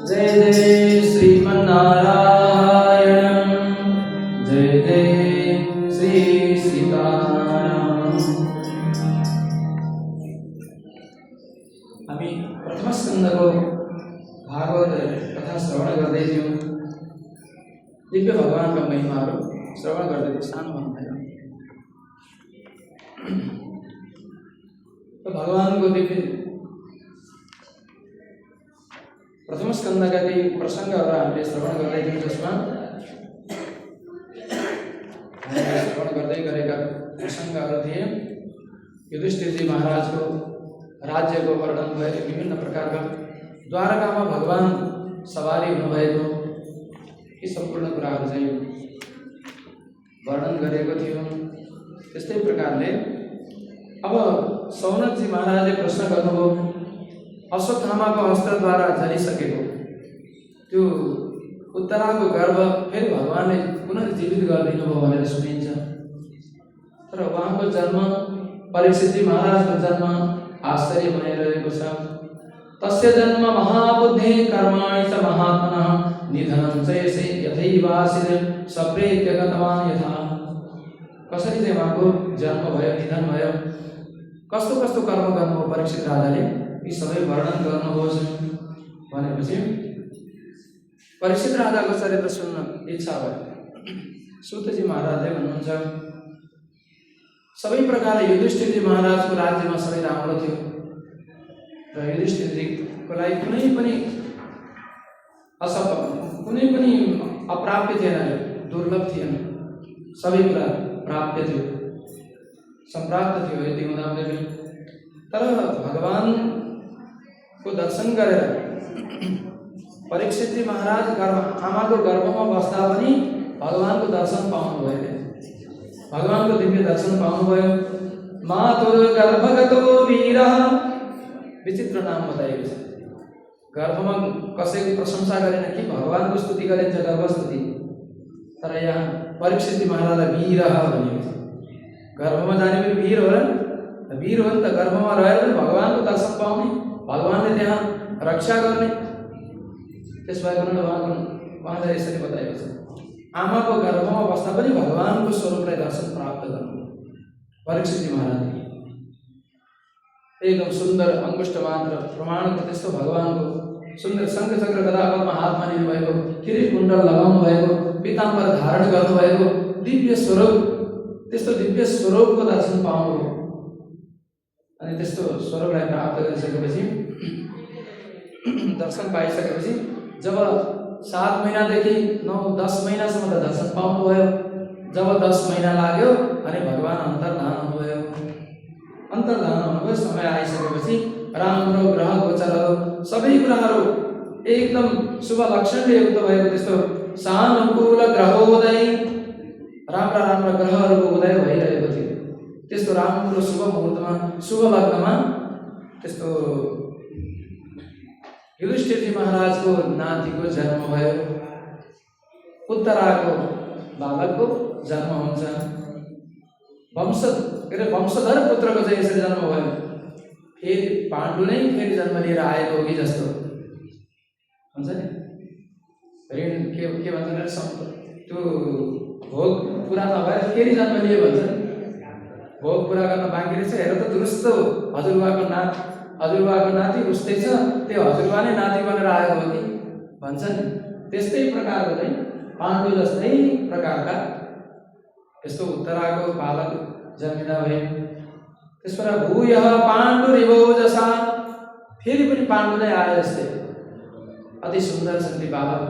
जय जय श्रीमन्नारायण, जय जय श्री सीताराम। हामी प्रथम स्कन्धको भागवत कथा श्रवण गर्दै थियौँ। दिव्य भगवानका महिमाहरू श्रवण गर्दै थियो। सानो भन्नुभयो भगवानको दिव्य प्रथम स्कन्धका केही प्रसङ्गहरू हामीले श्रवण गर्दै थियौँ, जसमा हामीले श्रवण गर्दै गरेका प्रसङ्गहरू थिए युधिष्ठिरजी महाराजको राज्यको वर्णन भएको, विभिन्न प्रकारका द्वारकामा भगवान सवारी हुनुभएको, यी सम्पूर्ण कुराहरू चाहिँ वर्णन गरिएको थियो। त्यस्तै प्रकारले अब सौनकजी महाराजले प्रश्न गर्नुभयो, अश्वत्थामाको अस्त्रद्वारा जलिसकेको त्यो उत्तराको गर्भ फेरि भगवानले पुनर्जीवित गरिदिनु भयो भनेर सुनिन्छ। तर उहाँको जन्म, परीक्षितजी महाराजको जन्म आश्चर्यमय रहेको छ। तस्य जन्म महाबुद्धि कर्माणि च महात्मनः निधनं च यसे यथैवासिर सप्रेत्य गतवान् यथा। कसरी चाहिँ उहाँको जन्म भयो, निधन भयो, कस्तो कस्तो कर्म गर्नुभयो परीक्षित राजाले, यी सबै वर्णन गर्नुहोस् भनेपछि परीक्षित राजाको चरित्र सुन्न इच्छा भयो। सूतजी महाराजले भन्नुहुन्छ, सबै प्रकारले युधिष्ठिरजी महाराजको राज्यमा सबै राम्रो थियो र युधिष्ठिरजीको लागि कुनै पनि अप्राप्य थिएन, दुर्लभ थिएन, सबै कुरा प्राप्य थियो, सम्प्राप्त थियो। यति हुँदा पनि तर भगवानको दर्शन गरेर परीक्षितजी महाराज आमाको गर्भमा बस्दा पनि भगवानको दर्शन पाउनु भयो, भगवानको दिव्य दर्शन पाउनुभयो। मातुर गर्भगतो वीरः, विचित्र नाम बताइएको छ। गर्भमा कसैको प्रशंसा गरेन कि भगवानको स्तुति गरिन्छ, गर्भस्तुति। तर यहाँ परीक्षितजी महाराजलाई वीरः भनिएको छ। गर्भमा जाने पनि वीर हो र, वीर हो नि त। गर्भमा रहेर पनि भगवानको दर्शन पाउने, भगवानले त्यहाँ रक्षा गर्ने। त्यस भएको उहाँले यसरी बताएको छ, आमाको गर्भमा बस्दा पनि भगवानको स्वरूपलाई दर्शन प्राप्त गर्नु परीक्षितजी महाराजले। एकदम सुन्दर अङ्गुष्ठ मात्र प्रमाणको त्यस्तो भगवानको सुन्दर शङ्ख चक्र गदा पद्म हातमा लिनुभएको, किरीट कुण्डल लगाउनु भएको, पीताम्बर धारण गर्नुभएको दिव्य स्वरूप, त्यस्तो दिव्य स्वरूपको दर्शन पाउनु। अनि त्यस्तो स्वरूपलाई प्राप्त गरिसकेपछि, दर्शन पाइसकेपछि जब 7 महिनादेखि 9-10 महिनासम्म त दर्शन पाउनुभयो। जब 10 महिना लाग्यो अनि भगवान अन्तर्धान हुनुभयो। अन्तर्धान हुनुभयो, समय आइसकेपछि राम्रो ग्रह गोचरहरू सबै कुराहरू एकदम शुभ लक्षणले युक्त भएको, त्यस्तो सानुकूल ग्रहोदय, राम्रा राम्रा ग्रहहरूको उदय भइरहेको थियो। त्यस्तो राम्रो शुभ मुहुर्तमा, शुभ लग्नमा त्यस्तो युधिष्ठिरजी महाराजको नातिको जन्म भयो। उत्तराको बालकको जन्म हुन्छ। वंशधर पुत्रको चाहिँ यसरी जन्म भयो। फेरि पाण्डु नै फेरि जन्म लिएर आएको हो कि जस्तो हुन्छ नि। ऋण के भन्छ भने त्यो भोग पुरा नभएर फेरि जन्म लिए भन्छ नि। भोग पुरा गर्न बाँकी रहेछ, हेर त दुरुस्त हजुरबाको नाति उस्तै छ, त्यो हजुरबा नै नाति बनेर आएको हो कि भन्छ नि। त्यस्तै प्रकारको चाहिँ पाण्डु जस्तै प्रकारका यस्तो उत्तराको बालक जन्मिँदा भए। त्यसबाट भूयः पाण्डुरिवो जसा, फेरि पनि पाण्डु नै आए जस्तै अति सुन्दर छन् ती बालक।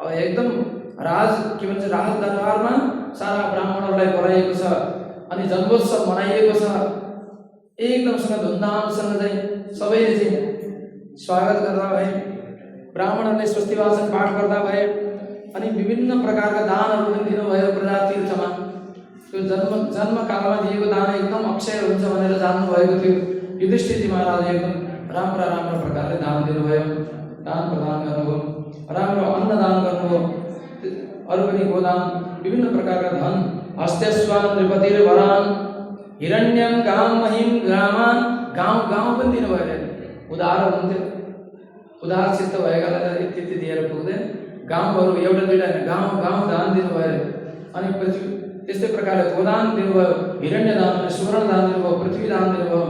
अब एकदम के भन्छ राज दरबारमा सारा ब्राह्मणहरूलाई बोलाइएको छ अनि जन्मोत्सव मनाइएको छ। एकदमसँग धुमधामसँग चाहिँ सबैले चाहिँ स्वागत गर्दा भए, ब्राह्मणहरूले स्वस्तिवाचन पाठ गर्दा भए अनि विभिन्न प्रकारका दानहरू पनि दिनुभयो प्रजा तीर्थमा। त्यो जन्मकालमा दिएको दान एकदम अक्षय हुन्छ भनेर जान्नुभएको थियो। युधिष्ठिरजी महाराजले एकदम राम्रा प्रकारले दान दिनुभयो, दान प्रदान गर्नुभयो, राम्रो अन्नदान गर्नुभयो, अरू पनि गोदान, विभिन्न प्रकारका धन, हस्त्यस्वान नृपतिर वरान, हिरण्यम गाम महिम ग्रामान गाउँ गाउँ पनि दिनुभयो अरे उदार हुनुहुन्थ्यो उदार चित्त भएकालाई यति दिएर पुग्दैन गाउँहरू एउटा दुईटा गाउँ गाउँ दान दिनुभयो अरे अनि पृथ्वी त्यस्तै प्रकारले गोदान दिनुभयो हिरण्य दान सुवर्ण दान दिनुभयो पृथ्वी दान दिनुभयो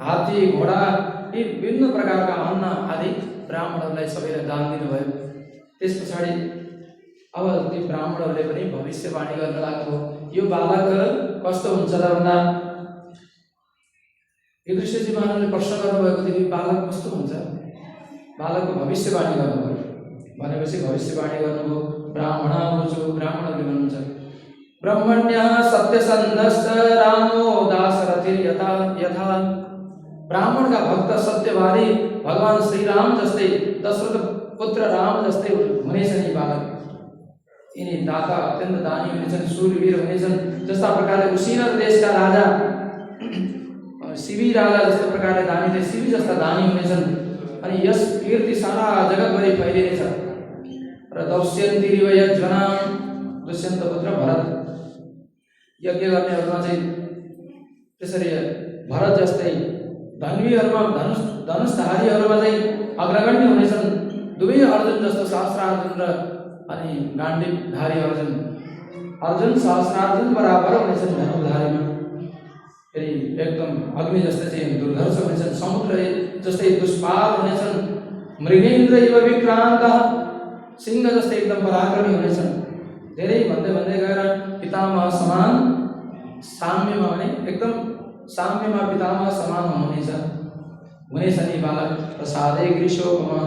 हात्ती घोडा यी विभिन्न प्रकारका अन्न आदि ब्राह्मणहरूलाई सबैलाई दान दिनुभयो त्यस पछाडि अब ती ब्राह्मणहरूले पनि भविष्यवाणी गर्न लाग्नुभयो यो बालक कस्तो हुन्छ त भन्दा युधिष्ठिरजी महाराजले प्रश्न गर्नुभएको थियो यो बालक कस्तो हुन्छ बालकको भविष्यवाणी गर्नुभयो भनेपछि भविष्यवाणी गर्नुभयो ब्राह्मणहरू ब्राह्मणहरूले भन्नुहुन्छ ब्रह्मण्यः सत्यसन्धश्च रामो दाशरथिर यथा यथा ब्राह्मणका भक्त सत्यवादी भगवान श्रीराम जस्तै दशरथ पुत्र राम जस्तै हुनेछन् यी बालक यिनी दाता अत्यन्त दानी हुनेछन् शूरवीर हुनेछन् जस्ता प्रकारले उसिनर देशका राजा शिवी राजा जस्तो प्रकारले दानी थिए शिवी जस्ता दानी हुनेछन् अनि यस कीर्ति सारा जगतभरि फैलिनेछ र दौष्यन्तिरिव यज्जना दुष्यन्त पुत्र भरत यज्ञ गर्नेहरूमा चाहिँ त्यसरी भरत जस्तै धन्वीहरूमा धनुषधारीहरूमा चाहिँ अग्रगण्य हुनेछन् दुवै अर्जुन जस्तो सहस्रार्जुन र अनि गाण्डीवधारी अर्जुन सहस्रार्जुन बराबर हुनेछन् धनुधारीमा फेरि एकदम अग्नि जस्तै चाहिँ दुर्धर्ष हुनेछन् समुद्र जस्तै दुष्पाल हुनेछन् मृगेन्द्र इव विक्रान्त सिंह जस्तै एकदम पराक्रमी हुनेछन् धेरै भन्दै भन्दै गएर पितामह समान साम्यमा भने एकदम साम्यमा पितामह समान हुनेछन् यी बालक प्रसादै ग्रीषोपमा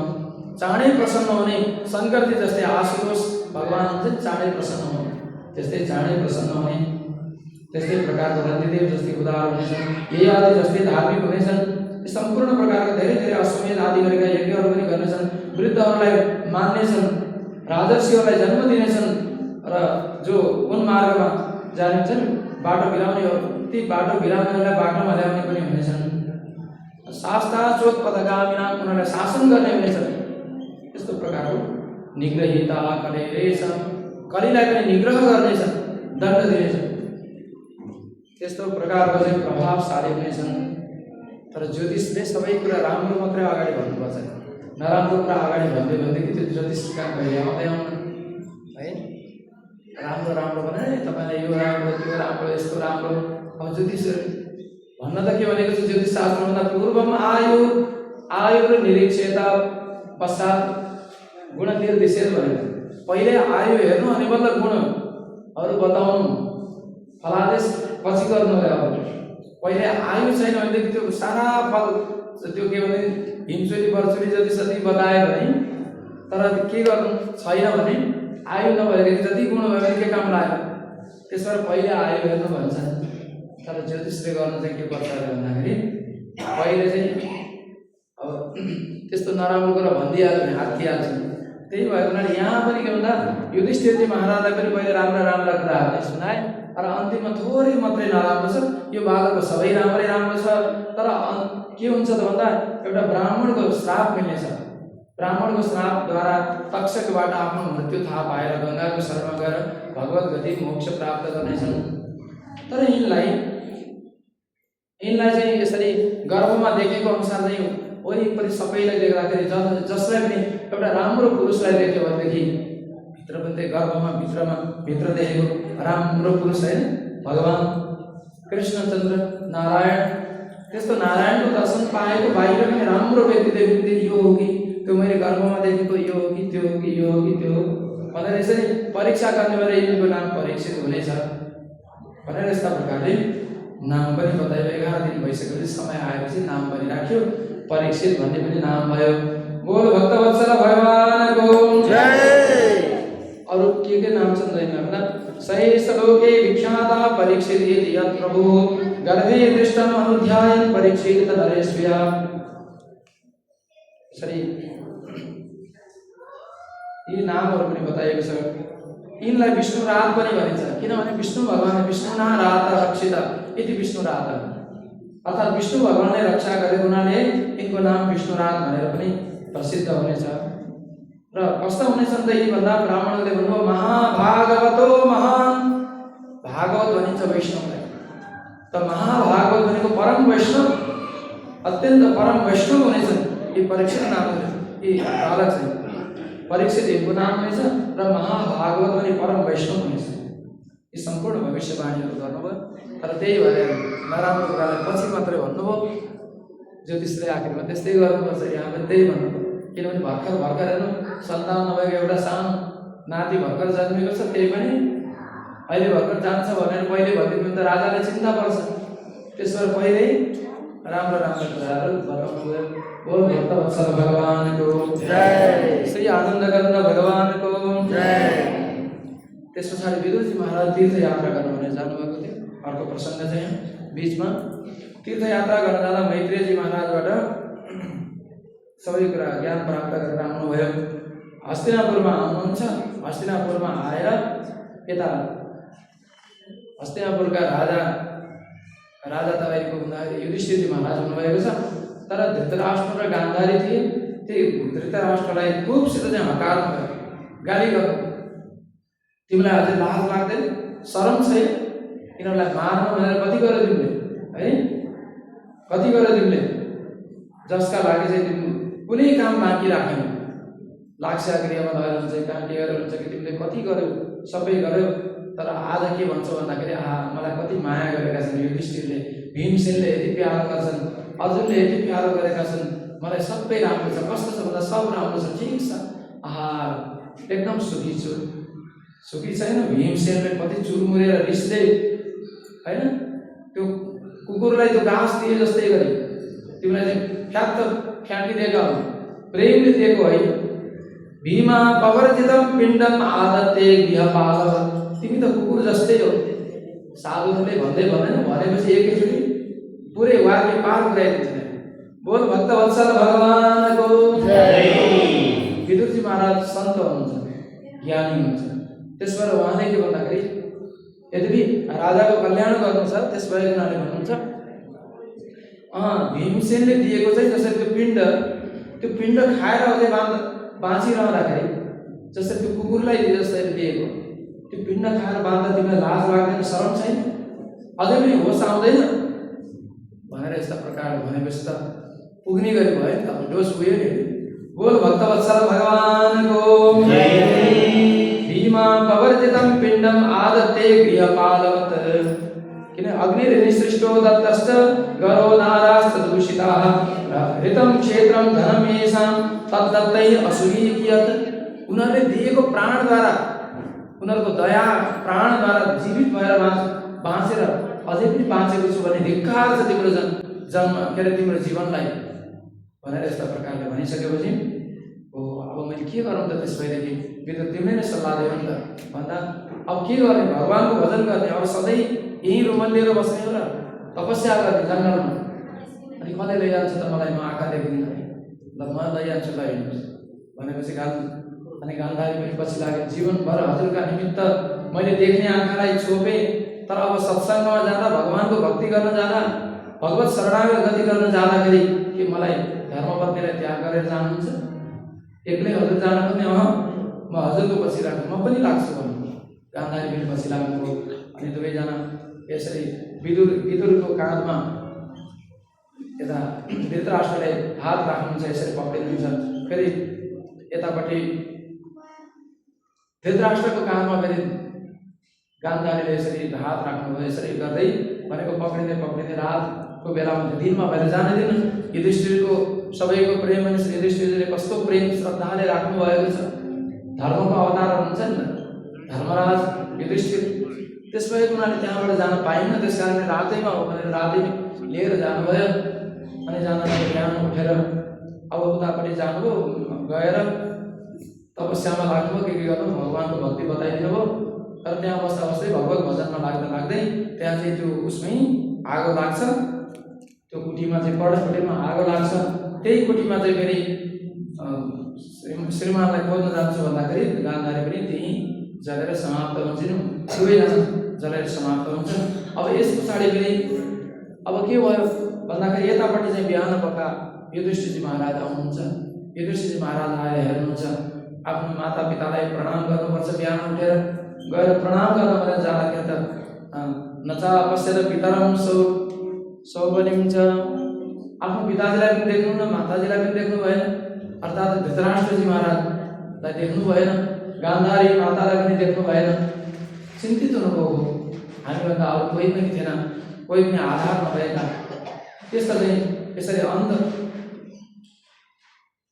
चाँडै प्रसन्न हुने शङ्करजी जस्तै आशुतोष भगवान हुन्छ चाँडै प्रसन्न हुने त्यस्तै चाँडै प्रसन्न हुने त्यस्तै प्रकारको रन्तिदेव जस्तै उदार हुनेछन् यही आदि जस्तै धार्मिक हुनेछन् सम्पूर्ण प्रकारका धेरै धेरै अश्वमेध आदि गरेका यज्ञहरू पनि गर्नेछन् वृद्धहरूलाई मान्नेछन् राजर्षिहरूलाई जन्म दिनेछन् र जो कुन मार्गमा जानेछन् बाटो बिराउनेहरू ती बाटो बिराउनेहरूलाई बाटोमा ल्याउने पनि हुनेछन् शास्ता चोत्पदगामिना उनीहरूलाई शासन गर्ने हुनेछन् यस्तो प्रकारको निग्रहिता कलेरेछ कलिलाई पनि निग्रह गर्नेछन् दण्ड दिनेछन् त्यस्तो प्रकारको चाहिँ प्रभावशाली हुनेछन् तर ज्योतिषले सबै कुरा राम्रो मात्रै अगाडि भन्नुपर्छ नराम्रो कुरा अगाडि भन्दै भन्दैदेखि त्यो ज्योतिष काम कहिले आउँदै आउनु है राम्रो राम्रो भने तपाईँलाई यो राम्रो त्यो राम्रो यस्तो राम्रो अब ज्योतिष भन्न त के भनेको छ ज्योतिष शास्त्रभन्दा पूर्वमा आयु निरीक्षता पश्चात गुण निर्देशित भनेको पहिले आयु हेर्नु अनि बल्ल गुणहरू बताउनु फलादेश पछि गर्नुभयो अब पहिले आयु छैन भनेदेखि त्यो सारा फल त्यो के भने हिमचोली बर्चोली जति सति बतायो भने तर के गर्नु छैन भने आयु नभएदेखि जति गुण भयो भने के काम लाग्यो त्यसबाट पहिले आयु हेर्नु भन्छ तर ज्योतिषले गर्नु चाहिँ के पर्छ भन्दाखेरि पहिले चाहिँ अब त्यस्तो नराम्रो कुरा भनिदिइहाल्यो भने हात्तिहाल्छ त्यही भएको हुनाले यहाँ पनि के भन्दा युधिष्ठिरजी महाराजलाई पनि पहिले राम्रा राम्रा कुराहरूले सुनाए र अन्तिममा थोरै मात्रै नराम्रो छ यो बालकको सबै राम्रै राम्रो छ तर के हुन्छ त भन्दा एउटा ब्राह्मणको श्राप मिल्नेछ ब्राह्मणको श्रापद्वारा तक्षकबाट आफ्नो मृत्यु थाहा पाएर गङ्गाको शरमा गएर भगवत गति मोक्ष प्राप्त गर्नेछन् तर यिनलाई चाहिँ यसरी गर्भमा देखेको अनुसार चाहिँ वरिपरि सबैलाई देख्दाखेरि जसलाई पनि एउटा राम्रो पुरुषलाई देख्यो भनेदेखि भित्र पनि त्यही गर्भमा भित्र देखेको राम्रो पुरुष होइन भगवान कृष्णचन्द्र नारायण त्यस्तो नारायणको दर्शन पाएको बाहिर पनि राम्रो व्यक्ति देख्दै यो हो कि त्यो मैले गर्भमा देखेको यो हो कि त्यो हो कि यो हो कि त्यो हो भनेर यसरी परीक्षा गर्ने भएर यिनको नाम परीक्षित हुनेछ भनेर यस्ता प्रकारले नाम पनि बतायो 11 दिन भइसकेपछि समय आएपछि नाम पनि राख्यो परीक्षित भन्ने पनि नाम भयो बोल भक्तवत्सल भगवानको जय अरु के नाम छन् भन्दा सही सलोके विख्याता परीक्षित इति यत् प्रभु गर्भे दृष्टम अनुध्यायन परीक्षित नरेश्व्या सरी यी नामहरू पनि बताइएको छ यिनलाई विष्णु रात पनि भनिन्छ किनभने विष्णु भगवान विष्णुना रात रक्षित इति विष्णु रात अर्थात् विष्णु भगवानले रक्षा गरेको हुनाले यिनको नाम विष्णु रात भनेर पनि प्रसिद्ध हुनेछ र कस्ता हुनेछन् त यी भन्दा ब्राह्मणले भन्नुभयो महाभागवतो महान भागवत भनिन्छ वैष्णवलाई त महाभागवत भनेको परम वैष्णव, अत्यन्त परम वैष्णव हुनेछन्। यी परीक्षित नाम यी बालक चाहिँ परीक्षित यिनको नाम हुनेछ र महाभागवत भने परम वैष्णव हुनेछ। यी सम्पूर्ण भविष्यवाणीहरू गर्नुभयो। तर त्यही भएर नराम्रो कुरालाई पछि मात्रै भन्नुभयो। ज्योतिषले आखिरमा त्यस्तै गर्नुपर्छ, यहाँ पनि त्यही भन्नुभयो। किनभने भर्खर हेर्नु सन्तान नभएको एउटा सानो नाति भर्खर जन्मेको छ, त्यही पनि अहिले भर्खर जान्छ भनेर पहिले भनिदिनु भने त राजाले चिन्ता पर्छ। त्यसबाट पहिल्यै राम्रो कुराहरू बताउनुभयो। बोल भक्तवत्सल भगवानको जय, श्री आनन्दकन्द भगवानको जय। त्यस पछाडि विदुरजी महाराज तीर्थयात्रा गर्नु भनेर जानुभएको थियो। अर्को प्रसङ्ग चाहिँ यहाँ बिचमा तीर्थयात्रा गर्न जाँदा मैत्रेयजी महाराजबाट सबै कुरा ज्ञान प्राप्त गरेर आउनुभयो। हस्तिनापुरमा आउनुहुन्छ। हस्तिनापुरमा आएर यता हस्तिनापुरका राजा तपाईँको हुँदाखेरि युधिष्ठिरजी महाराज हुनुभएको छ। तर धृतराष्ट्र र गान्धारी थिए। त्यही धृतराष्ट्रलाई खुबसित चाहिँ हकार्नु भयो, गाली गर्नु। तिमीलाई अझै लाज लाग्दैन, शरम छैन, यिनीहरूलाई मार्नु भनेर कति गर्यो तिमीले है, कति गर्यो तिमीले, जसका लागि चाहिँ तिमी कुनै काम बाँकी राखेन। लाक्षा गृहमा लगेर हुन्छ, कहाँ के गरेर हुन्छ कि तिमीले कति गर्यो, सबै गर्यो। तर आज के भन्छ भन्दाखेरि मलाई कति माया गरेका छन् युधिष्ठिरले, भीमसेनले यति प्यारो गर्छन्, अर्जुनले यति प्यारो गरेका छन्, मलाई सबै राम्रो छ। कस्तो छ भन्दा सब राम्रो छ, ठिक छ, एकदम सुखी छु। सुखी छैन। भीमसेनले कति चुरमुरेर रिसले होइन त्यो कुकुरलाई त्यो घाँस दिए जस्तै गरी तिमीलाई चाहिँ फ्यात्त फ्याँकिदिएका हो, प्रेमले दिएको है। भीमा पवर्जितम पिण्डम आदत्ते गृहपाल, तिमी त कुकुर जस्तै हो। साधुहरूले भन्दै भन्दैन, भनेपछि एकैचोटि पुरै वाक्य पार पुर्याइदिन्छ। बोल भक्तवत्सल भगवानको जय। विदुरजी महाराज सन्त हुनुहुन्छ, ज्ञानी हुनुहुन्छ। त्यसबाट उहाँले के भन्दाखेरि यद्यपि राजाको कल्याण गर्नु छ, त्यस भएर उहाँले भन्नुहुन्छ भीमसेनले दिएको चाहिँ जसरी त्यो पिण्ड खाएर अझै बाँचिरहँदाखेरि जसरी त्यो कुकुरलाई जसरी दिएको त्यो पिण्ड खाएर बाँध्दा तिमीलाई लाज लाग्दैन, शरम छैन, अझै पनि होस आउँदैन भनेर यस्ता प्रकारले भनेपछि त पुग्ने गरी भयो नि त, डोस पुग्यो नि। बोल भक्तवत्सल भगवानको जय। भीमा पवर्जितम पिण्डम आदत्ते गृहपालवत्, किन अग्निर्निसृष्टो दत्तश्च गरो नारास्तदूषिताः हृतं क्षेत्रं धनं येषां तद्दत्तैः असुरी कियत्। उनीहरूले दिएको प्राणद्वारा, उनीहरूको दया प्राणद्वारा जीवित भएर बाँचेर अझै पनि बाँचेको छु भने धिक्कार छ तिम्रो जन्म के अरे तिम्रो जीवनलाई भनेर यस्ता प्रकारले भनिसकेपछि अब मैले के गरौँ त। त्यस भएदेखि विदुर तिमीले नै सल्लाह दियो नि त भन्दा अब के गर्ने, भगवानको भजन गर्ने, अब सधैँ यहीँ रुमल लिएर बस्ने हो र तपस्या गर्ने जङ्गलमा। अनि कतै लैजान्छ त मलाई, म आँखा देख्दिनँ, ल म लैजान्छु, ल हिँड्नुहोस् भनेपछि अनि गान्धारी पनि पछि लाग्यो। जीवनभर हजुरका निमित्त मैले देख्ने आँखालाई छोपेँ, तर अब सत्सङ्गमा जाँदा, भगवानको भक्ति गर्न जाँदा, भगवत शरणागत गति गर्न जाँदाखेरि के मलाई धर्मपत्नीलाई त्याग गरेर जानुहुन्छ? एक्लै हजुर जान पनि म हजुरको पछि लाग्छु, म पनि लाग्छु भन्नु। गान्धारी पनि पछि लाग्नुभयो। अनि दुवैजना यसरी विदुरको काँधमा यता धृतराष्ट्रले हात राख्नुहुन्छ, यसरी पक्रिनुहुन्छ। फेरि यतापट्टि धृतराष्ट्रको काँधमा फेरि गान्धारीले यसरी हात राख्नुभयो। यसरी गर्दै भनेको पक्रिँदै रातको बेलामा दिनमा भएर जाने दिन युधिष्ठिरको सबैको प्रेम अनि युधिष्ठिरले कस्तो प्रेम श्रद्धाले राख्नु भएको छ। धर्मको अवतार हुनुहुन्छ नि त धर्मराज युधिष्ठिर। त्यस भएर उनीहरूले त्यहाँबाट जान पाएन, त्यस कारणले रातैमा हो भनेर रातै लिएर जानुभयो। अनि जाँदा बिहान उठेर अब उतापट्टि जानुभयो, गएर तपस्यामा लाग्नुभयो, के गर्नु भगवानको भक्ति बताइदिनु भयो। तर त्यहाँ बस्दा बस्दै भगवत भजनमा लाग्दै त्यहाँ चाहिँ त्यो उसमै आगो लाग्छ, त्यो कुटीमा चाहिँ पर्णकुटीमा आगो लाग्छ। त्यही कुटीमा चाहिँ फेरि श्रीमानलाई खोज्न जान्छु भन्दाखेरि गान्धारी पनि त्यहीँ जलेर समाप्त हुन्छन्, दुवैजना जलेर समाप्त हुन्छन्। अब यस पछाडि फेरि अब के भयो भन्दाखेरि यतापट्टि चाहिँ बिहान पक्का युधिष्ठिरजी महाराज आउनुहुन्छ। युधिष्ठिरजी महाराज आएर हेर्नुहुन्छ, आफ्नो माता पितालाई प्रणाम गर्नुपर्छ। बिहान उठेर गएर प्रणाम गर्न भनेर जाँदाखेरि त नचा पश्यत पितरम सौबलिम च। आफ्नो पिताजीलाई पनि देख्नु न माताजीलाई पनि देख्नु भएन, अर्थात् धृतराष्ट्रजी महाराजलाई देख्नु भएन, गान्धारी मातालाई पनि देख्नु भएन। चिन्तित अनुभव हो। हामीभन्दा अरू कोही पनि थिएन, कोही पनि आधार नभएका, त्यस्ता चाहिँ यसरी अन्ध,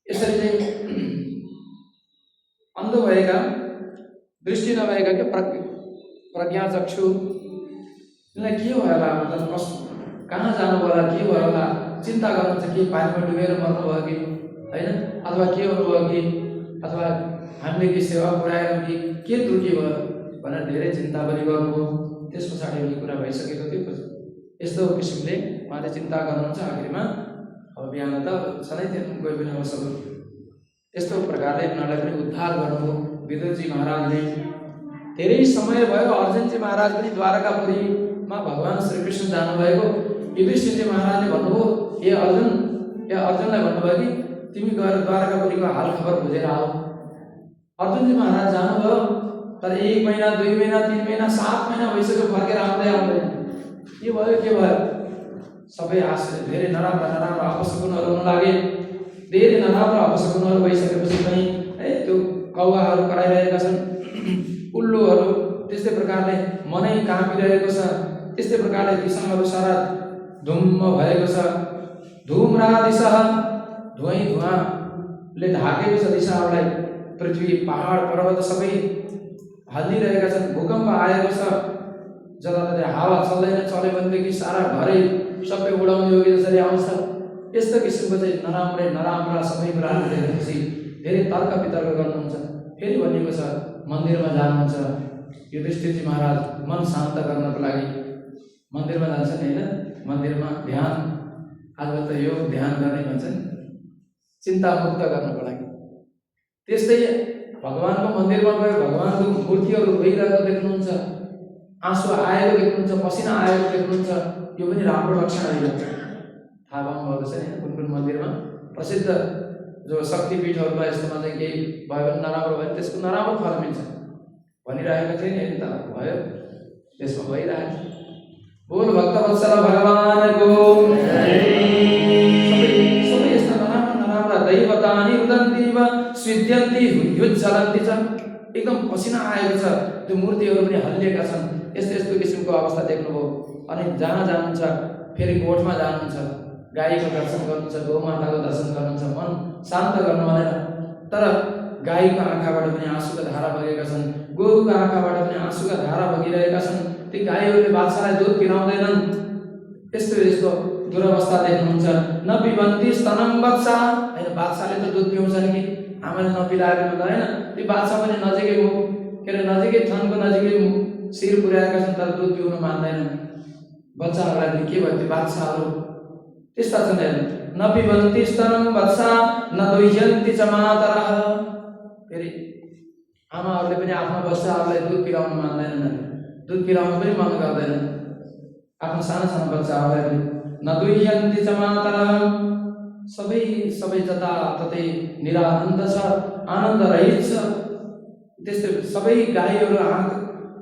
यसरी चाहिँ अन्ध भएका, दृष्टि नभएका के प्रज्ञाचक्षु, यिनलाई के भयो होला, मतलब कहाँ जानु होला, के भयो होला, चिन्ता गर्नु चाहिँ के पानीमा डुबेर मर्नु भयो कि होइन, अथवा के हुनुभयो कि, अथवा हामीले के सेवा पुऱ्याएनौँ कि के त्रुटि भयो भनेर धेरै चिन्ता पनि गर्नुभयो। त्यस पछाडि यो कुरा भइसकेको थियो। यस्तो किसिमले उहाँले चिन्ता गर्नुहुन्छ। आखिरमा अब बिहान त सधैँ थियो कोही पनि अवसर, यस्तो प्रकारले उनीहरूलाई पनि उद्धार गर्नुभयो विदुरजी महाराजले। धेरै समय भयो अर्जुनजी महाराज पनि द्वारकापुरीमा भगवान् श्रीकृष्ण जानुभएको। युधिष्ठिरजी महाराजले भन्नुभयो, ए अर्जुनलाई भन्नुभयो कि तिमी गएर द्वारकापुरीको हाल खबर बुझेर आऊ। अर्जुनजी महाराज जानुभयो, तर 1 महिना 2 महिना 3 महिना 7 महिना भइसक्यो, फर्केर आउँदैन। के भयो? सबै धेरै नराम्रा अपशकुनहरू हुन लागे। धेरै नराम्रा अपशकुनहरू भइसकेपछि पनि त्यो कौवाहरू कराइरहेका छन्, उल्लुहरू त्यस्तै प्रकारले मनै काँपिरहेको छ, त्यस्तै प्रकारले दिशाहरू सारा धुम्म भएको छ। धुम्रा दिशा, धुवाँले ढाकेको छ दिशाहरूलाई। पृथ्वी पहाड पर्वत सबै हल्लिरहेका छन्। भूकम्प आएको छ, जताततै हावा चल्दैन, चल्यो भनेदेखि सारा घरै सबै उडाउने हो कि जसरी आउँछ। यस्तो किसिमको चाहिँ नराम्रा सबै कुराहरू देखेपछि धेरै तर्क वितर्क गर्नुहुन्छ। फेरि भनिएको छ मन्दिरमा जानुहुन्छ युधिष्ठिरजी महाराज मन शान्त गर्नको लागि मन्दिरमा जान्छन् होइन। मन्दिरमा ध्यान, आजकल त योग ध्यान गर्ने भन्छन्, चिन्ता मुक्त गर्नको लागि। त्यस्तै भगवानको मन्दिरमा गएर भगवानको मूर्तिहरू रोइरहेको देख्नुहुन्छ, आँसु आएको देख्नुहुन्छ, पसिना आएको देख्नुहुन्छ। यो पनि राम्रो लक्षण होइन। थाहा पाउनुभएको छ नि कुन कुन मन्दिरमा प्रसिद्ध जो शक्तिपीठहरूमा यस्तोमा चाहिँ केही भयो भने नराम्रो भयो भने त्यसको नराम्रो फल मिल्छ भनिरहेको थियो नि, त भयो, त्यसमा भइरहेको। बोल भक्तवत्सल भगवानको सबै यस्ता नराम्रा दैवतानि रुदन्ति वा स्विद्यन्ति युज्जलन्ति च। एकदम पसिना आएको छ, त्यो मूर्तिहरू पनि हल्लिएका छन्। यस्तो किसिमको अवस्था देख्नुभयो। अनि जहाँ जानुहुन्छ फेरि गोठमा जानुहुन्छ, गाईको दर्शन गर्नुहुन्छ, गौमाताको दर्शन गर्नुहुन्छ, मन शान्त गर्नु भनेर। तर गाईको आँखाबाट पनि आँसुका धारा बगेका छन्, गोरुको आँखाबाट पनि आँसुका धारा बगिरहेका छन्। ती गाईहरूले बाछालाई दुध पिलाउँदैनन्। यस्तो दुरवस्था देख्नुहुन्छ। न पिबन्ती स्तनम बच्चा, होइन बाछाले त दुध पिउँछन् कि आमाले नपिलाएर होइन। ती बाछा पनि नजिकै हो, के अरे नजिकै थनको नजिकै शिर पुर्याएका छन्, तर दुध पिउन मान्दैनन्। बच्चाहरूलाई पनि के भयो, त्यो बाछाहरू त्यस्ता छन्। न पिबन्ती स्तनम बच्चा न दुह्यन्ति च मातरः। फेरि आमाहरूले पनि आफ्नो बच्चाहरूलाई दुध पिलाउन मान्दैनन्, दुध पिलाउन पनि मन गर्दैनन् आफ्नो साना बच्चाहरूलाई पनि। न दुह्यन्ति च मातरः। सबै जताततै निरानन्द छ, आनन्द रहित छ। त्यस्तै सबै गाईहरू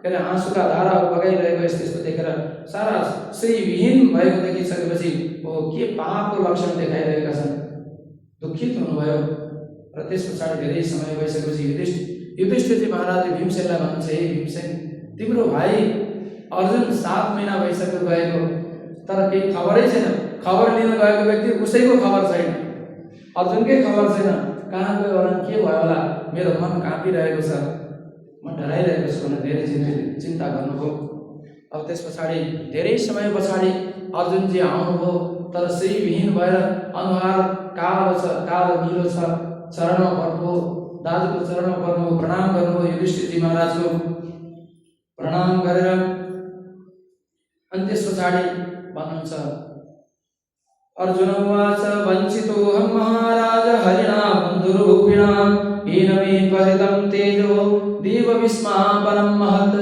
आँसुका धाराहरू बगाइरहेको यस्तो देखेर सारा श्रीविहीन भएको देखिसकेपछि के पापको लक्षण देखाइरहेका छन्, दुखित हुनुभयो। र त्यस पछाडि धेरै समय भइसकेपछि युधिष्ठिरजी महाराजले भीमसेनलाई भन्नुहुन्छ, हे भीमसेन, तिम्रो भाइ अर्जुन 7 महिना भइसक्यो गएको, तर केही खबरै छैन। खबर लिन गएको व्यक्ति उसैको खबर छैन, अर्जुनकै खबर छैन। कहाँ गयो होला, के भयो होला, मेरो मन काँपिरहेको छ, म डराइरहेको छु भनेर धेरै चिन्ता गर्नुभयो। अब त्यस पछाडि धेरै समय पछाडि अर्जुनजी आउनुभयो, तर श्रीविहीन भएर अनुहार कालो छ, कालो निलो छ। चरणमा पर्नुभयो, दाजुको चरणमा पर्नुभयो, प्रणाम गर्नुभयो युधिष्ठिरजी महाराजको प्रणाम गरेर। अनि त्यस पछाडि भन्नुहुन्छ, अर्जुन उवाच वञ्चितोऽहं महाराज हरिणा बन्धुरूपिणा येन मे परितं तेजो देवविस्मापनं महत्।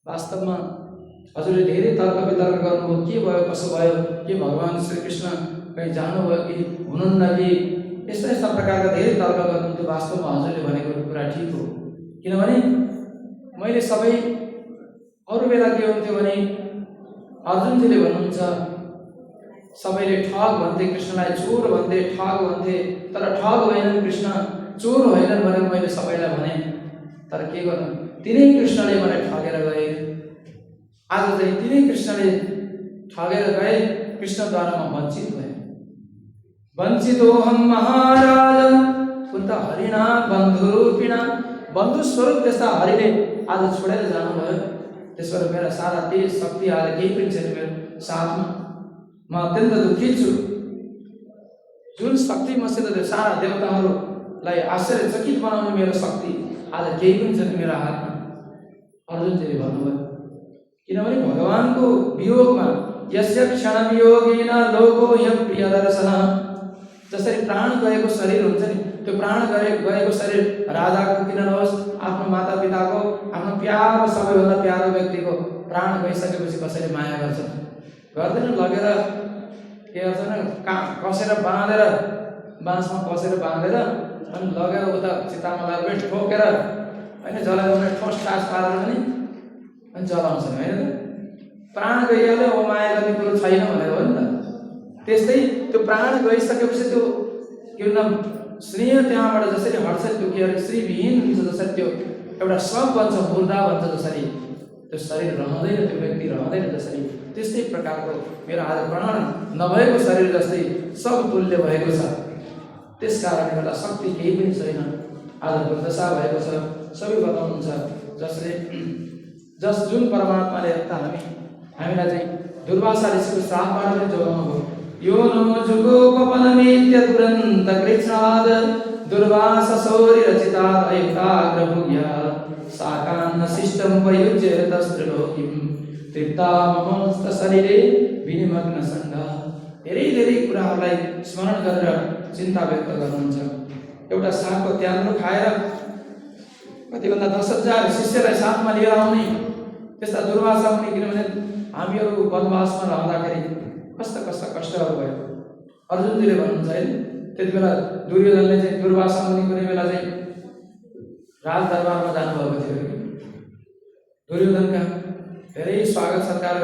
वास्तवमा हजुरले धेरै तर्क वितर्क गर्नुभयो, के भयो कसो भयो, के भगवान् श्रीकृष्ण कहीँ जानुभयो कि हुनुहुन्न कि, यस्ता प्रकारका धेरै तर्क गर्नुहुन्थ्यो। वास्तवमा हजुरले भनेको कुरा ठिक हो, किनभने मैले सबै अरू बेला के हुन्थ्यो भने अर्जुनजीले भन्नुहुन्छ सबैले ठग भन्थे कृष्णलाई, चोर भन्थे, ठग भन्थे, तर ठग होइनन् कृष्ण, चोर होइनन् भनेर मैले सबैलाई भने। तर के गर्नु, तिनै कृष्णले मलाई ठगेर गए। आज चाहिँ तिनै कृष्णले ठगेर गए, कृष्णद्वारा म वञ्चित भएँ। वञ्चितोऽहं महाराज कुन्त हरिणा बन्धुरूपिणा, बन्धु स्वरूप त्यस्ता हरिले आज छोडेर जानुभयो। त्यसबाट मेरा सारा तेज शक्ति आज केही पनि छैन मेरो साथमा। म अत्यन्त दुखित छु। जुन शक्ति मसित थियो, सारा देवताहरूलाई आश्चर्यचकित बनाउने मेरो शक्ति आज केही पनि छैन मेरो हातमा। अर्जुनजीले भन्नुभयो, किनभने भगवानको वियोगमा यस्य क्षण वियोगेन लोको ह्यप्रियदर्शनः, जसरी प्राण गएको शरीर हुन्छ नि, त्यो प्राण गएको शरीर राजाको किन नहोस्, आफ्नो माता पिताको, आफ्नो प्यारो सबैभन्दा प्यारो व्यक्तिको प्राण गइसकेपछि कसैले माया गर्छ? गर्दैन। लगेर के गर्छन्, कसेर बाँधेर, बाँसमा कसेर बाँधेर अनि लगेर उता चितामा लगाएर ठोकेर होइन जलाउने, ठोस टास पारेर पनि अनि जलाउँछन् होइन त। प्राण गइहाल्यो, अब माया गर्ने कुरो छैन भनेर हो नि त। त्यस्तै त्यो प्राण गइसकेपछि त्यो के भन्छ स्नेह त्यहाँबाट जसरी हट्छ, त्यो के अरे श्रीविहीन हुन्छ, जसरी त्यो एउटा सब बन्छ, मुर्दा बन्छ, जसरी त्यो शरीर रहँदैन, त्यो व्यक्ति रहँदैन, जसरी त्यस्तै प्रकारको मेरो आज प्राण नभएको शरीर जस्तै सब तुल्य भएको छ। त्यस कारणले गर्दा शक्ति केही पनि छैन, आज दुर्दशा भएको छ। सबै बताउनुहुन्छ जस जुन परमात्माले हामीलाई चाहिँ दुर्वासा ऋषिको श्रापबाट पनि जोगाउनु भयो। यो नो जुगोपनमेत्य दुरन्त कृच्छ्राद दुर्वासा सौर्य रचिताद अयुक्ताग्रभुग्या साकान्न शिष्टम वयुज्य तस्त्रिलोकीम तृप्तामहस्त शरीरे विनिमग्न सङ्गा। धेरै धेरै कुराहरूलाई स्मरण गरेर चिन्ता व्यक्त गर्नुहुन्छ। एउटा सागको त्याम्रो खाएर कतिभन्दा 10,000 शिष्यलाई साथमा लिएर आउने त्यस्ता दुर्वासा मुनि, किनभने हामीहरू वनवासमा रहँदाखेरि कस्ता कस्ता कष्टहरू भयो। अर्जुनजीले भन्नुहुन्छ होइन, त्यति बेला दुर्योधनले चाहिँ दुर्वासा मुनि कुनै बेला चाहिँ राजदरबारमा जानुभएको थियो। दुर्योधनका धेरै स्वागत सत्कार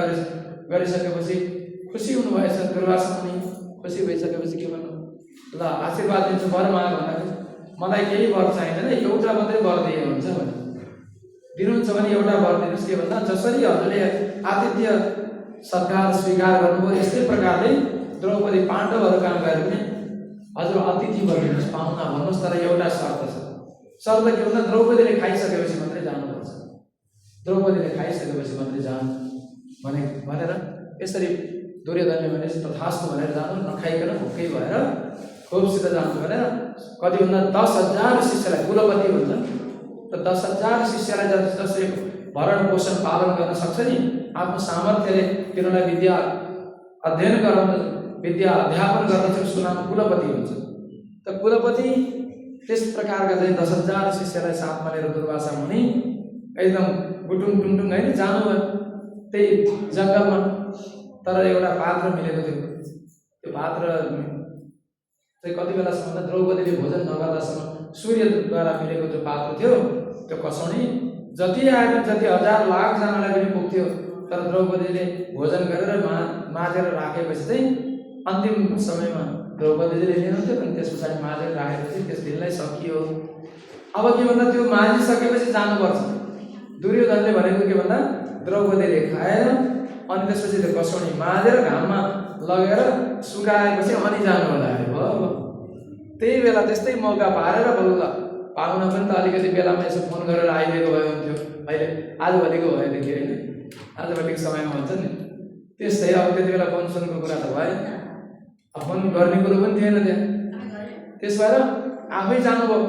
गरिसकेपछि खुसी हुनुभएछ दुर्वासा मुनि। खुसी भइसकेपछि के भन्नु, ल आशीर्वाद दिन्छु, वर माग भन्दाखेरि मलाई केही वर चाहिँदैन, एउटा मात्रै वर दिए हुन्छ भने दिनुहुन्छ भने एउटा वर दिनुहोस्। के भन्दा जसरी हजुरले आतिथ्य सत्कार स्वीकार गर्नुभयो, यस्तै प्रकारले द्रौपदी पाण्डवहरू काम गरे पनि हजुर अतिथि बनिनुहोस्, पाहुना भन्नुहोस्। तर एउटा शर्त छ। शर्त के भन्दा द्रौपदीले खाइसकेपछि मात्रै जानुपर्छ, द्रौपदीले खाइसकेपछि मात्रै जानु भनेर यसरी दुर्योधनले भने तथास्तु भनेर जानु, नखाइकन भोकै भएर खोपसित जानु भनेर कतिभन्दा 10,000 शिष्यलाई, कुलपति हुन्छ त 10,000 शिष्यलाई जसले भरण पोषण पालन गर्न सक्छ नि, आफ्नो सामर्थ्यले तिनीहरूलाई विद्या अध्ययन गराउन, विद्या अध्यापन गर्न चाहिँ उसको नाम कुलपति हुन्छ। त कुलपति त्यस प्रकारका चाहिँ 10,000 शिष्यलाई साथमा लिएर दुर्वासा मुनि एकदम गुटुङ टुङटुङ होइन जानुभयो त्यही जङ्गलमा। तर एउटा पात्र मिलेको थियो, त्यो पात्र चाहिँ कति बेलासम्म द्रौपदीले भोजन नगर्दासम्म सूर्यद्वारा मिलेको जो पात्र थियो, त्यो कसाउने जति आए पनि जति 1000 लाखजनालाई पनि पुग्थ्यो। तर द्रौपदीले भोजन गरेर माझेर राखेपछि चाहिँ अन्तिम समयमा द्रौपदीले लिनुहुन्थ्यो, अनि त्यस पछाडि माझेर राखेपछि त्यस दिनलाई सकियो। अब के भन्दा त्यो माझिसकेपछि जानुपर्छ। दुर्योधनले भनेको के भन्दा द्रौपदीले खाएर अनि त्यसपछि त्यो कसौनी माझेर घाममा लगेर सुकाएपछि अनि जानु होला भयो। त्यही बेला त्यस्तै मौका पारेर बल्ल पाहुना पनि त अलिकति बेलामा यसो फोन गरेर आइदिएको भए हुन्थ्यो। अहिले आजभोलिको भएदेखि होइन, आजभोलिको समयमा हुन्छ नि त्यस्तै। अब त्यति बेला फोन सुनको कुरा त भयो, फोन गर्ने कुरो पनि थिएन त्यहाँ। त्यस भएर आफै जानुभयो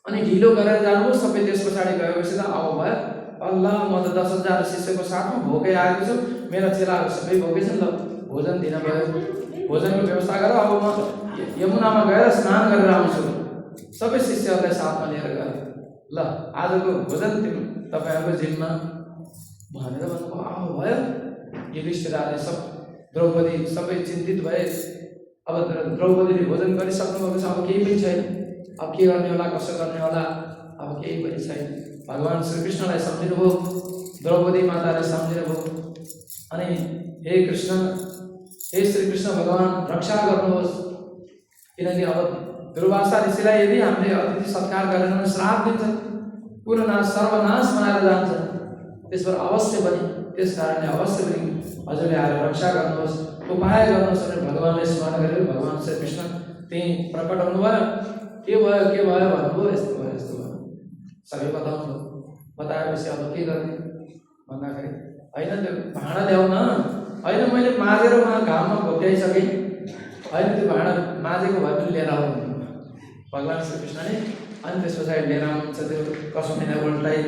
अनि ढिलो गरेर जानुभयो। सबै त्यस पछाडि गएपछि त अब भयो, अल्लाह म त 10,000 शिष्यको साथमा भोकै आएको छु, मेरा चेलाहरू सबै भोकै छन्, ल भोजन दिन भयो, भोजनको व्यवस्था गर, अब म यमुनामा गएर स्नान गरेर आउँछु। सबै शिष्यहरूलाई साथमा लिएर गए, ल आजको भोजन तपाईँहरूको जिम्मा भनेर भन्नुभयो। अब भयो, युधिष्ठिरले सब द्रौपदी सबै चिन्तित भए। अब द्रौपदीले भोजन गरिसक्नुभएको छ, अब केही पनि छैन, अब के गर्ने होला, कसो गर्ने होला, अब केही पनि छैन। भगवान् श्रीकृष्णलाई सम्झिनुभयो, द्रौपदी माताले सम्झेर भयो अनि हे कृष्ण, हे श्री कृष्ण भगवान रक्षा गर्नुहोस्, किनकि अब दुर्वासा ऋषिलाई यदि हामीले अतिथि सत्कार गरेन भने श्राप दिन्छ, पूर्ण नाश सर्वनाश बनाएर जान्छ। त्यसबाट अवश्य पनि त्यस कारणले अवश्य पनि हजुरले आएर रक्षा गर्नुहोस्, उपाय गर्नुहोस् भनेर भगवानले स्मरण गरेर भगवान श्री कृष्ण त्यही प्रकट हुनुभयो। के भयो भन्नुभयो, यस्तो भयो यस्तो भयो सबै बताउनु। बताएपछि अब के गर्ने भन्दाखेरि होइन त्यो भाँडा ल्याउन, होइन मैले माझेर उहाँ घाममा भोग्याइसकेँ, होइन त्यो भाँडा माझेको भए पनि लिएर आउनु भगवान श्री कृष्णले। अनि त्यस पछाडि लिएर आउनुहुन्छ त्यो कसमेले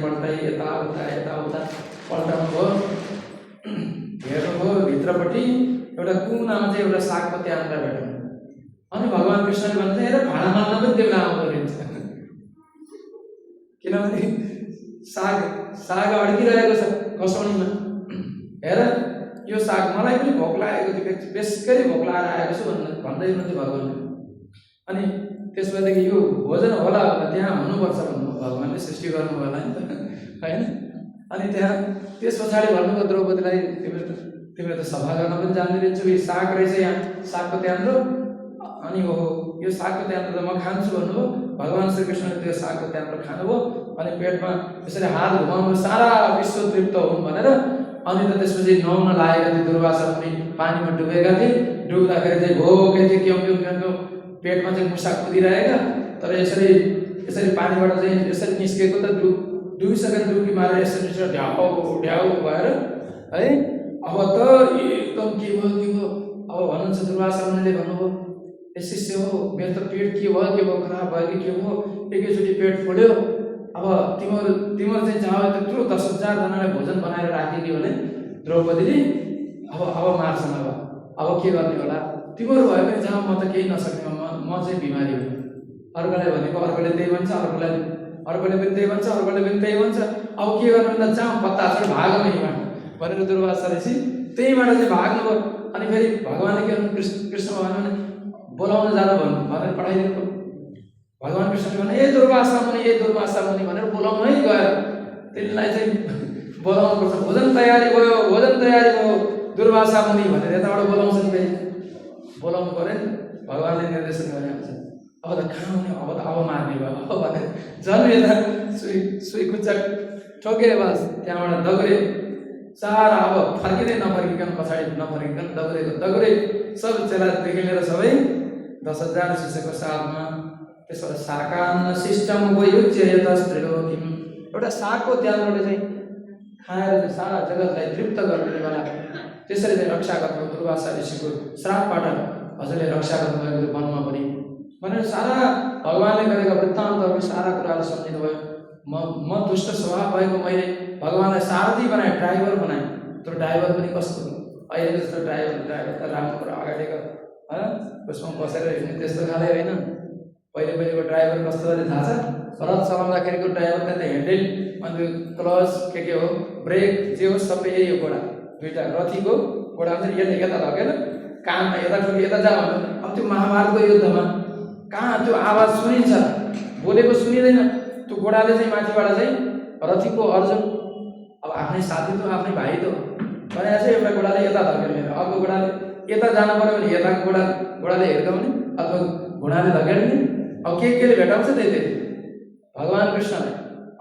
पल्टाइ यताउता पल्टाउनु भयो। हेर्नुभयो भित्रपट्टि एउटा कुनामा चाहिँ एउटा सागको त्यान्द्रा भेट्नु। अनि भगवान कृष्णले भन्छ हेर भाँडा मान्न पनि त्यो बेला आउँदो रहेछ, किनभने साग अड्किरहेको छ कसौनीमा। हेर यो साग मलाई पनि भोक लागेको थियो, बेसरी भोक लागेर आएको छु भन्दै हुनुहुन्थ्यो भगवान्ले। अनि त्यसपछि यो भोजन होला त्यहाँ हुनुपर्छ भन्नु भगवान्ले सृष्टि गर्नुभयो होला नि त, होइन। अनि त्यहाँ त्यस पछाडि भन्नुभयो द्रौपदीलाई तिमीले त सफा गर्न पनि जान्दै रहेछौ, यो साग रहेछ यहाँ सागको त्यान्द्रो, अनि हो यो सागको त्यान्द्रो त म खान्छु भन्नुभयो। भगवान श्री कृष्णले त्यो सागको त्यान्द्रो खानुभयो अनि पेटमा यसरी हात घुमाउनु सारा विश्व तृप्त हुन् भनेर। अनि त त्यसपछि नुहाउन लागेका थिए दुर्वासा मुनि, पानीमा डुबेका थिए। डुब्दाखेरि चाहिँ भोकै थियो, क्यों पेटमा चाहिँ मुसा कुदिरहेका, तर यसरी पानीबाट चाहिँ यसरी निस्केको त डुबिसकेर डुब्की मारेर यसरी ढ्याउ भएर है। अब त एकदम के भयो अब भन्नुहुन्छ दुर्वासा मुनिले भन्नुभयो, ए शिष्य हो मेरो त पेट के भयो खराब भयो कि के भयो, एकैचोटि पेट फोल्यो। अब तिम्रो चाहिँ जहाँ त्यत्रो 10,000 जनालाई भोजन बनाएर राखिदियो भने द्रौपदीले अब मार्छन्। अब के गर्ने होला, तिमीहरू भयो भने जहाँ म त केही नसक्ने, म चाहिँ बिमारी हुँ। अर्कोले भनेको अर्कोले त्यही भन्छ, अर्कोले पनि त्यही भन्छ, अर्कोले पनि त्यही भन्छ। अब के गर्नु भन्दा जहाँ पत्ता छ भागौँ यहीँबाट भनेर दुर्वासा ऋषि त्यहीँबाट चाहिँ भाग्नुभयो। अनि फेरि भगवान्ले के गर्नु, कृष्ण भगवान्ले बोलाउन जानु भन्नु भनेर पठाइदिनु। भगवान कृष्णले भने ए दुर्वासा मुनि भनेर बोलाउनै गयो। त्यसलाई चाहिँ बोलाउनुपर्छ, भोजन तयारी भयो दुर्वासा मुनि भनेर यताबाट बोलाउँछन्। फेरि बोलाउनु पऱ्यो नि, भगवान्ले निर्देशन गरे हुन्छ। अब त खाउने, अब मार्ने भयो अब भनेर झन् यता सुई खुच्चा ठोके, बस त्यहाँबाट दगुरे सारा। अब फर्किँदै नफर्किकन पछाडि दगुरे सब चेलादेखि लिएर सबै 10,000 शिष्यको साथमा त्यसबाट शाकान्न शिष्टम उपयुज्य यतस्त्रिलोकीम, एउटा सागको त्यान्द्रोले चाहिँ खाएर चाहिँ सारा जगतलाई तृप्त गर्ने बेला त्यसरी चाहिँ रक्षा गर्नु दुर्वासा ऋषिको श्रापबाट हजुरले रक्षा गर्नुभएको थियो वनमा पनि भनेर सारा भगवानले गरेका वृत्तान्तहरू सारा कुराहरू सम्झिनु भयो। म दुष्ट स्वभाव भएको मैले भगवानलाई सारथी बनाएँ, ड्राइभर बनाएँ। त्यो ड्राइभर पनि कस्तो अहिले जस्तो ड्राइभर त राम्रो कुरा अगाडिको उसमा बसेर हिँड्ने त्यस्तो खाले होइन। पहिलेको ड्राइभर कस्तो भने थाहा छ, रथ चलाउँदाखेरिको ड्राइभर त ह्यान्डल अनि क्लच के हो ब्रेक जे हो सबै यही हो। घोडा दुईवटा रथीको घोडा चाहिँ यसले यता लगेर काममा यता ठुलो यता जा भन्नु। अब त्यो महाभारतको युद्धमा कहाँ त्यो आवाज सुनिन्छ, बोलेको सुनिँदैन। त्यो घोडाले चाहिँ माथिबाट चाहिँ रथीको अर्जुन अब आफ्नै साथी त आफ्नै भाइ त भने चाहिँ एउटा घोडाले यता धकेल्ने, अर्को घोडाले यता जानु पऱ्यो भने यताको घोडाले हिर्काउने अथवा घोडाले धकेल्ने। अब केले भेटाउँछ त्यही भगवान कृष्णले।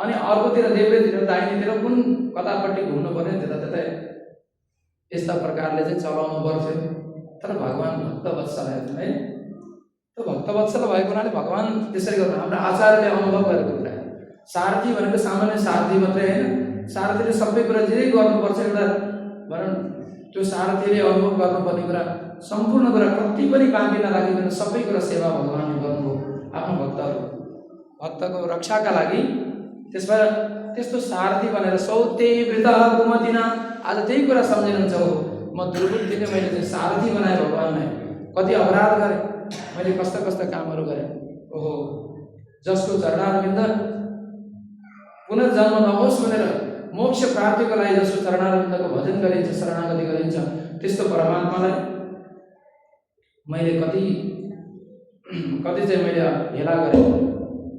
अनि अर्कोतिर देब्रेतिर दाहिनेतिर कुन कतापट्टि घुम्नु पर्ने त्यता यस्ता प्रकारले चाहिँ चलाउनु पर्थ्यो। तर भगवान भक्तवत्सल है, त्यो भक्तवत्सल भएको हुनाले भगवान त्यसरी गर्नु हाम्रो आचार्यले अनुभव गरेको कुरा। सारथी भनेको सामान्य सारथी मात्रै होइन, सारथीले सबै कुरा जे गर्नुपर्छ एउटा भनौँ त्यो सारथीले अनुभव गर्नुपर्ने कुरा सम्पूर्ण कुरा कति पनि बाँकी नराखिकन सबै कुरा सेवा भगवानले गर्नुभयो आफ्नो भक्तको रक्षाका लागि। त्यसबाट त्यस्तो सारथी भनेर सौते वृत कुमतिना आज त्यही कुरा सम्झिनुहुन्छ हो। म दुर्बुद्धिले मैले चाहिँ सारथी बनाएँ भगवानलाई, कति अपराध गरेँ मैले, कस्ता कामहरू गरेँ। ओहो जसको चरणारविन्द पुनर्जन्म नहोस् भनेर मोक्ष प्राप्तिको लागि जसको चरणारविन्दको भजन गरिन्छ, शरणागति गरिन्छ, त्यस्तो परमात्मालाई मैले कति चाहिँ मैले हेला गरेँ।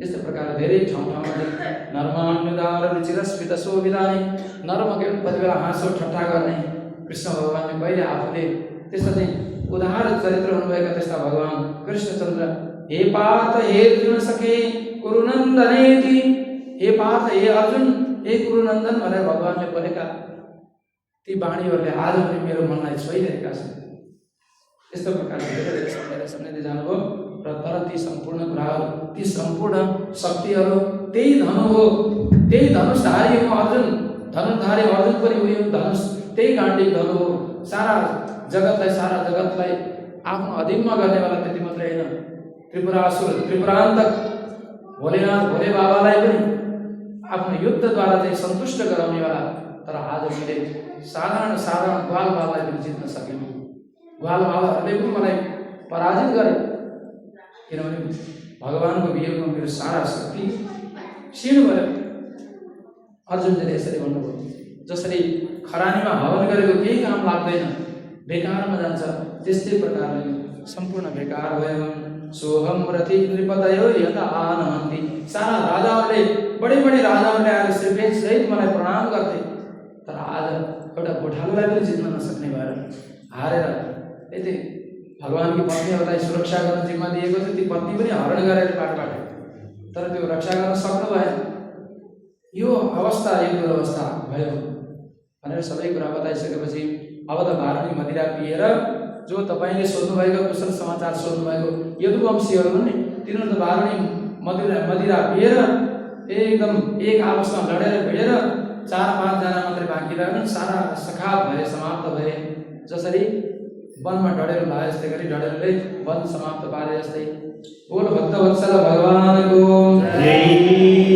यस्तै प्रकारले धेरै ठाउँमा नर्मान्युदार रुचिरस्मित शोभितानि नर्मके कति बेला हाँसो ठट्टा गर्ने कृष्ण भगवानले कहिले आफूले त्यस्ता चाहिँ उदार चरित्र हुनुभएका त्यस्ता भगवान कृष्णचन्द्र हे पार्थ हे अर्जुन सखे कुरुनन्दनेति हे पार्थ हे अर्जुन हे कुरुनन्दन भनेर भगवानले बोलेका ती बाणीहरूले आज पनि मेरो मनलाई छोइरहेका छन्। यस्तो प्रकारले धेरै सम्झँदै जानुभयो र तर ती सम्पूर्ण कुराहरू ती सम्पूर्ण शक्तिहरू त्यही धनु हो, त्यही धनुषधारी हो अर्जुन, धनुषधारी अर्जुन पनि उयो धनुष त्यही गाण्डीव धनु हो। सारा जगतलाई आफ्नो अधीनमा गर्नेवाला त्यति मात्रै होइन, त्रिपुरासुर त्रिपुरान्तक भोलेनाथ भोले बाबालाई पनि आफ्नो युद्धद्वारा चाहिँ सन्तुष्ट गराउनेवाला। तर आज मैले साधारण ग्वाल बाबालाई पनि जित्न सकेन। ग्वाल बाबाहरूले पनि मलाई पराजित गरे, किनभने भगवानको वियोगमा मेरो सारा शक्ति क्षीण भयो। अर्जुनले यसरी भन्नुभयो, जसरी खरानीमा हवन गरेको केही काम लाग्दैन, बेकारमा जान्छ, त्यस्तै प्रकारले सम्पूर्ण बेकार भयो। सोहम रथि नृपतयो यता आनहन्ति। सारा राजाहरूले बडे राजाहरूले आएर श्रीपेश सहित मलाई प्रणाम गर्थे, तर आज एउटा गोठालोलाई पनि जित्न नसक्ने भएर हारेर यति भगवानकी पत्नीहरूलाई सुरक्षा गर्न जिम्मा दिएको थियो, ती पत्नी पनि हरण गरेर बाटोबाट, तर त्यो रक्षा गर्न सक्नु भएन। यो अवस्था यो दुरवस्था भयो भनेर सबै कुरा बताइसकेपछि अब त वारुणी मदिरा पिएर, जो तपाईँले सोध्नुभएको कुशल समाचार सोध्नुभएको यदुवंशीहरू नि, तिनीहरू त वारुणी मदिरा पिएर एकदम एक आपसमा लडेर भिडेर 4-5 जना मात्रै बाँकी रहेन, सारा सखा भए, समाप्त भए। जसरी वनमा डढेलो लाए जस्तै गरी डढेलोले वन समाप्त पारे जस्तै। बोल भक्तवत्सल भगवानको जय।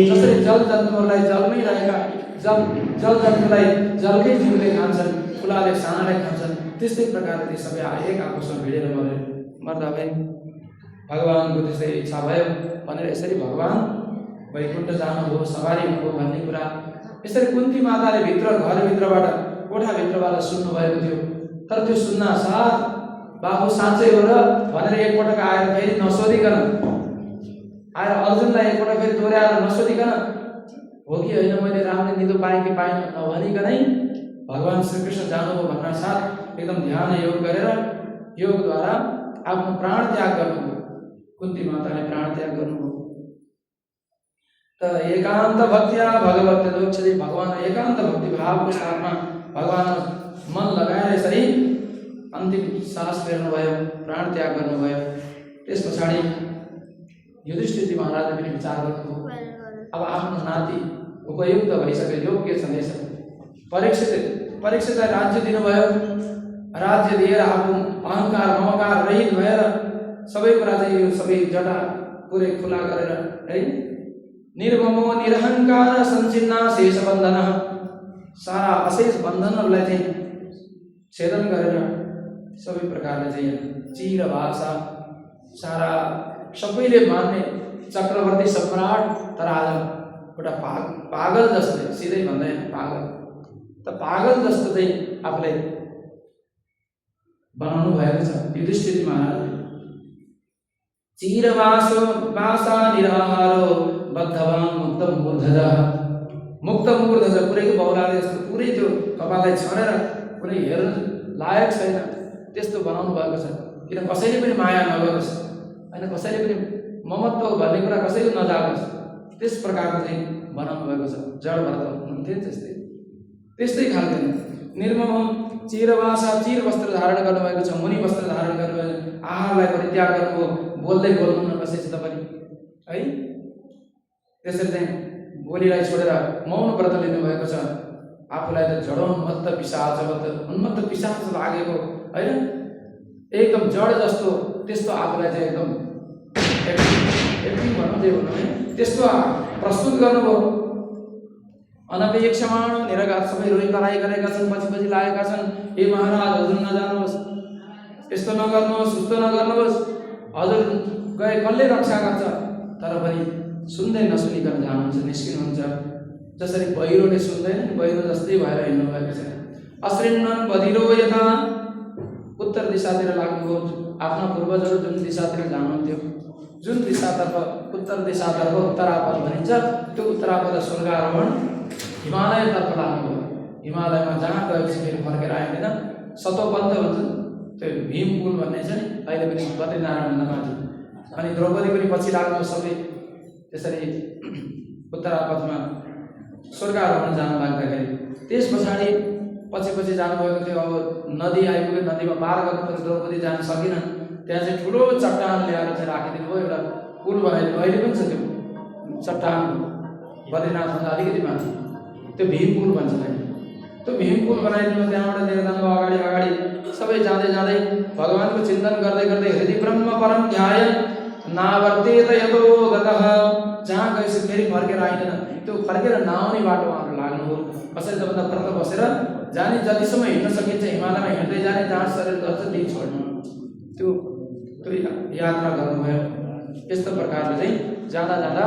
जसरी जल जन्तुहरूलाई जलमै रहेका जल जन्तुलाई जलकै जीवले खान्छन्, फुलाले सानाले खान्छन्, त्यस्तै प्रकारले ती सबै एक आपसमा भिडेर मर्दा भए। भगवानको त्यस्तै इच्छा भयो भनेर यसरी भगवान वैकुण्ठ जानुभयो, सवारी हुनुभयो भन्ने कुरा यसरी कुन्ती माताले घरभित्रबाट कोठाभित्रबाट सुन्नुभएको थियो। तर त्यो सुन्न साथ बाबु साँच्चै हो र भनेर एकपटक आएर फेरि नसोधिकन, आएर अर्जुनलाई एकपटक फेरि दोहोऱ्याएर नसोधिकन हो कि होइन मैले रामले निदो पाएँ कि पाएन नभनिकनै भगवान श्रीकृष्ण जानुभयो भन्न साथ एकदम ध्यान योग गरेर योगद्वारा आफ्नो प्राण त्याग गर्नुभयो। कुन्ती माताले प्राण त्याग गर्नुभयो। त एकान्त भक्तिया भगवत दोक्षति, भगवान एकान्त भक्ति भावको साथमा भगवान मन लगाएर यसरी अन्तिम सास फेर्नुभयो, प्राण त्याग गर्नुभयो। त्यस पछाडि युधिष्ठिर महाराजले पनि विचार गर्नुभयो, अब आफ्नो नाति उपयुक्त भइसक्यो, योग्य छँदैछ। परीक्षितलाई राज्य दिनुभयो, राज्य दिएर आफू अहङ्कार ममकार रहित भएर सबै कुरा चाहिँ यो सबै जटा पुरै खुला गरेर है, निर्ममो निरहङ्कार सञ्चिन्ना शेष बन्धन, सारा अशेष बन्धनहरूलाई चाहिँ छेदन गरेर सबै प्रकारले चाहिँ चिर भाषा सारा सबैले मान्ने चक्रवर्ती सम्राट, तर आज एउटा पागल जस्तै, सिधै भन्दैन पागल, त पागल जस्तो चाहिँ आफूलाई बनाउनु भएको छ युधिष्ठिर महाराजले। चिरवासो वासा निराहारो बद्धवान मुक्त मूर्धज, पुरैको बौलाले जस्तो पुरै त्यो कपाललाई छरेर कुनै हेर्न लायक छैन त्यस्तो बनाउनु भएको छ। किन कसैले पनि माया नगरोस् होइन, कसैले पनि ममत्व भन्ने कुरा कसैले नजागोस्, त्यस प्रकारको चाहिँ बनाउनु भएको छ। जड भरत हुनुहुन्थ्यो त्यस्तै खालको निर्मम चिरवासा, चिर वस्त्र धारण गर्नुभएको छ, मुनि वस्त्र धारण गर्नुभएको, आहारलाई परित्याग गर्नुभयो, बोल्दै बोल्नु नबसेछ तपाईँ है। त्यसरी चाहिँ बोलीलाई छोडेर मौन व्रत लिनुभएको छ। आफूलाई त जडोन्मत्त उन्मत्त पिशाच लागेको होइन, एकदम जड जस्तो त्यस्तो आफूलाई चाहिँ एकदम त्यस्तो प्रस्तुत गर्नुभयो। अनपेक्षमाण निरगात, सबै रोइ कराई गरेका छन्, पछि लागेका छन्, हे महाराज हजुर नजानुहोस्, यस्तो नगर्नुहोस्, उस्तो नगर्नुहोस्, हजुर गए कसले रक्षा गर्छ, तर पनि सुन्दै नसुनिकन जानुहुन्छ, निस्किनुहुन्छ। जसरी पहिरोले सुन्दैन, पहिरो जस्तै भएर हिँड्नु भएको छ। अश्रिन्नन बधिरो यथा, उत्तर दिशातिर लाग्नुभयो, आफ्ना पूर्वजहरू जुन दिशातिर जानुहुन्थ्यो, जुन दिशातर्फ उत्तर दिशातर्फ उत्तरापद भनिन्छ, त्यो उत्तरापद स्वर्गारोहण हिमालयतर्फ लाग्नुभयो। हिमालयमा जहाँ गएपछि फेरि फर्केर आइँदैन, सतोपन्थ भन्छन्, त्यो भीम पुल भन्ने छ नि अहिले पनि बद्रीनारायण माथि। अनि द्रौपदी पनि पछि लाग्नु सबै त्यसरी उत्तरापथमा स्वर्गारोहण जान लाग्दाखेरि त्यस पछाडि पछि जानुभएको थियो। अब नदी आइपुग्यो, नदीमा पार गर्नु पर्यो, द्रौपदी जान सकिन। त्यहाँ चाहिँ ठुलो चट्टान ल्याएर चाहिँ राखिदिनु भयो, एउटा पुल बनाइदिनु। अहिले पनि छ त्यो चट्टान, बद्रीनाथभन्दा अलिकति माथि, त्यो भीम पुल भन्छ अहिले। त्यो भीम पुल बनाइदिनु, त्यहाँबाट लिएर जानु अगाडि सबै जाँदै भगवानको चिन्तन गर्दै हृदय ब्रह्म परम ध्याय नावर्तेत यतो गतः। जहाँ गएपछि फेरि फर्केर आइँदैन, त्यो फर्केर नआउने बाटो उहाँहरू लाग्नुभयो। कसरी त भन्दा व्रत बसेर जाने, जतिसम्म हिँड्न सकिन्छ हिमालयमा हिँड्दै जाने, जहाँ शरीर गर्छ त्यही छोड्नु, त्यो यात्रा गर्नुभयो। यस्तो प्रकारले चाहिँ जाँदा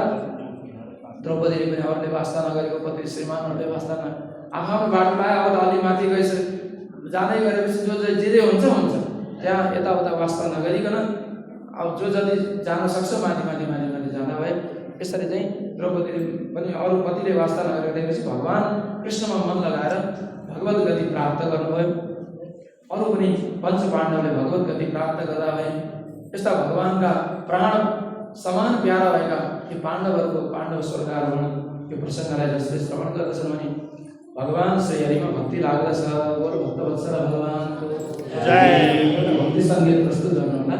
द्रौपदीले पनि अरूले वास्ता नगरेको पति श्रीमानहरूले वास्ता आफ्नो बाटो लायो। अब त अलि माथि गएपछि जाँदै गरेपछि जे हुन्छ त्यहाँ यताउता वास्ता नगरिकन अब जो जति जान सक्छ माथि जाँदा भयो। यसरी चाहिँ द्रौपदीले पनि अरू पतिले वास्ता नगरेपछि भगवान् कृष्णमा मन लगाएर भगवत गति प्राप्त गर्नुभयो। अरू पनि पञ्च पाण्डवले भगवत गति प्राप्त गर्दा भए। यस्ता भगवानका प्राण समान प्यारा भएका यी पाण्डव स्वर्गारोहण यो प्रसङ्गलाई जसले श्रवण गर्दछन् भने भगवान श्री हरिमा भक्ति लाग्दछ। बोलो भक्तवत्सल भगवानको जय। भक्ति सङ्गीत प्रस्तुत गर्नुहोला।